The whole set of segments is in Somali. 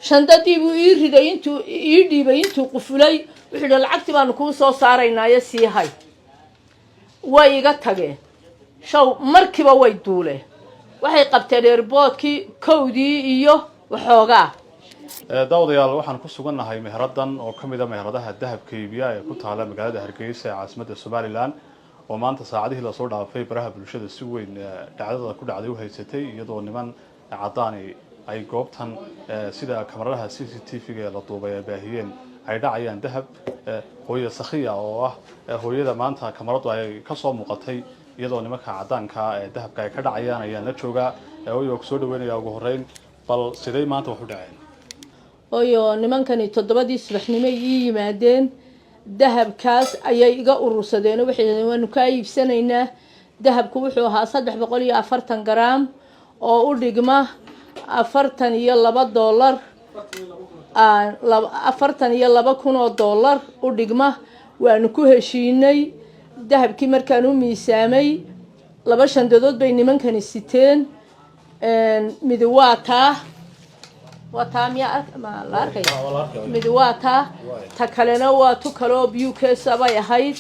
shandadii buu ii riday intuu ii dhiibay intuu qufulay wuxuu yidhi lacagtii baanu kuu soo saaraynaayo sii hay way iga tageen shaw markiiba way duuleen waxay qabteen airportkii kowdii iyo waxoogaa daawadayaal waxaan ku sugannahay meheradan oo ka mid ah meheradaha dahabka iibiya ee ku taala magaalada Hargaysa ee caasimadda Soomaaliland oo maanta saacadihii la soo dhaafay baraha bulshada si weyn dhacdada ku dhacday u haysatay iyadoo niman cadaan ay goobtan sida kamaradaha CCTV-ga la duubay ay baahiyeen ay dhacayaan dahab hooyo sakhiya oo ah hooyada maanta kamaradu ay ka soo muuqatay iyadoo nimanka cadaanka ee dahabka ay ka dhacayaan ayaan la joogaa hooyo ku soo dhaweynaya ugu horeyn bal sidee maanta wax u dhaceen hooyo nimankani 7 subaxnimo ii yimaadeen dahabkaas ayay iga urursadeen waxay waanu ka iibsanaynaa dahabku wuxuu ahaa 340 gram oo u dhigma $42 $42,000 u dhigma waanu ku heshiinay dahabkii markaan u miisaamay 2 shandadood bay nimankani siteen mid waa taa miya ma la arkay mid waa ta kalena waa tu kaloo biyukeesa bay ahayd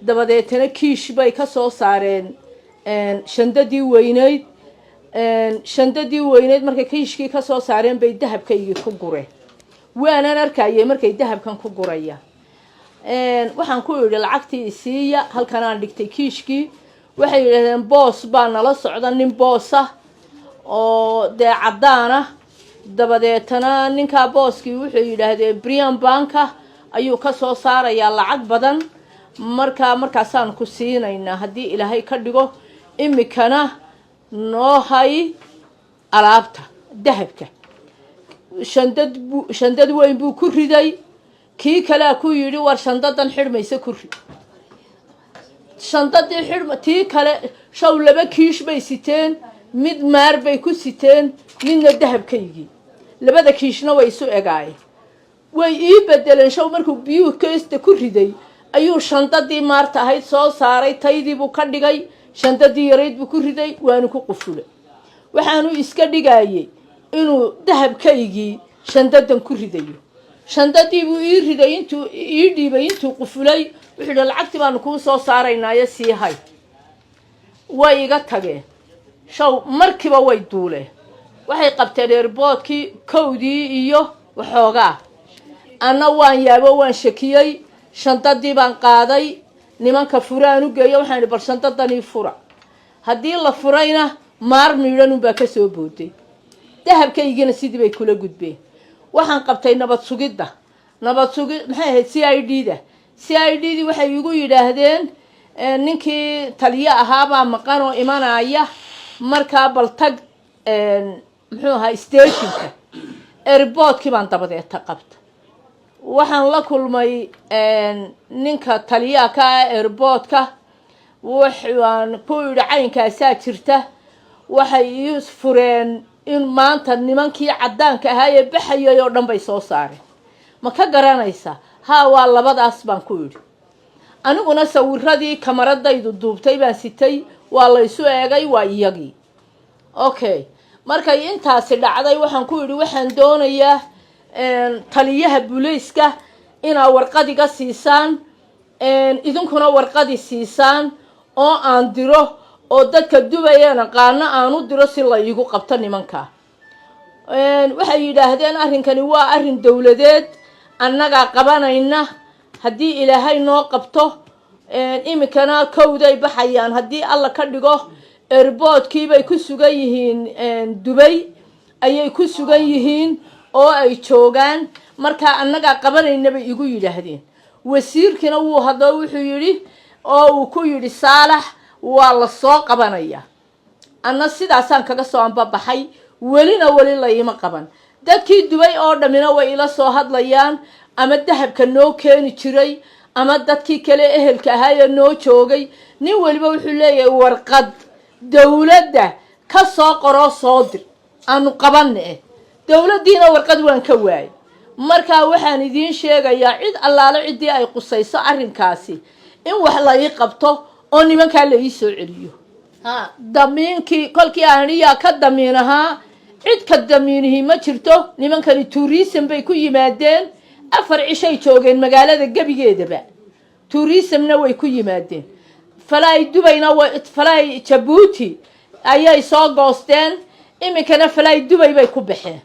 dabadeetana kiish bay ka soo saareen shandadii weynayd markay kiishkii ka soo saareen bay dahabkaygii ku gureen waanan arkayay markay dahabkan ku guraya waxaan ku yidhi lacagtii isiiya halkan aan dhigtay kiishkii waxay yidhaahdeen boos baa nala socda nin boosa oo dee cadaan ah dabadeetana ninkaa booskii wuxuu yidhaahdeen Brian Banka ayuu ka soo saarayaa lacag badan markaasaan ku siinaynaa haddii ilaahay ka dhigo imikana noo hay alaabta dahabka shandad weyn buu ku riday kii kale ku yidhi war shandadan xidhmaysa ku rid shandadii xidhma tii kale shaw 2 kiish bay siteen mid maar bay ku siteen midna dahabkaygii 2 kiishna way isu egaayeen way ii bedeleen shaw markuu biyuhu keesta ku riday ayuu shandadii maarta ahayd soo saaray taydii buu ka dhigay shandadii yareyd buu ku riday waanu ku qufulay waxaanu iska dhigayay inuu dahabkaygii shandadan ku ridayo shandadii buu ii riday intuu ii dhiibay intuu qufulay wuxuu yidhi lacagtii baanu kuu soo saaraynaayo sii hay way iga tageen shaw markiiba way duuleen waxay qabteen airportkii kowdii iyo waxoogaa anna waan yaabo waan shakiyay shandadii baan qaaday nimanka furaan u geeyo waxaan idhi bal shandadanii fura haddii la furayna maar miidhan unbaa ka soo booday dahabkaygina sidii bay kula gudbeen waxaan qabtay nabad sugid maxay ahayd CID waxay igu yidhaahdeen ninkii taliye ahaabaa maqan oo imanaya markaa bal tag muxuu ahaa stationka airportkii baan dabadeeta qabta waxaan la kulmay ninka taliyaha ka airportka waxaan ku yidhi caynkaasaa jirta waxay ii fureen in maanta nimankii cadaanka ahaa ee baxayay oo dhan bay soo saareen ma ka garanaysaa haa waa labadaas baan ku yidhi aniguna sawiradii kamaradaydu duubtay baan sitay waa la isu eegay waa iyagii okay markay intaasi dhacday waxaan ku yidhi waxaan doonayaa taliyaha booliiska inaa warqadiga siisaan idinkuna warqadi siisaan oo aan diro oo dadka dubayana qaana aan u diro si la iigu qabto nimanka waxay yidhaahdeen arrinkani waa arrin dawladeed annaga qabanayna haddii ilaahay noo qabto imikana kowday baxayaan haddii alla ka dhigo airportkii bay ku sugan yihiin Dubai ayay ku sugan yihiin oo ay joogaan marka annaga qabanayna bay igu yidhaahdeen wasiirkina wuu hadlo wuxuu yidhi oo uu ku yidhi Saalax waa la soo qabanaya anna sidaasaan kaga soo anbabaxay weli la ima qaban dadkii Dubai oo dhamina way ila soo hadlayaan ama dahabka noo keeni jiray ama dadkii kale ehelka ahaa noo joogay nin waliba wuxuu leeyahay warqad dawladda ka soo qoro soo dir aanu qabanay dawladdiina warqad waan ka waayay marka waxaan idiin sheegayaa cid allaale cidii ay qusayso arrinkaasi in wax la ii qabto oo nimanka la ii soo celiyo damiinkii kolkii aaniya ka damiinaha cid ka damiinihii ma jirto nimankani tourism bay ku yimaadeen 4 cishay joogeen magaalada gabigeedaba tourismna way ku yimaadeen falaay dubayna falaay Djibouti ayay soo goosteen iminkana falaay dubay bay ku baxeen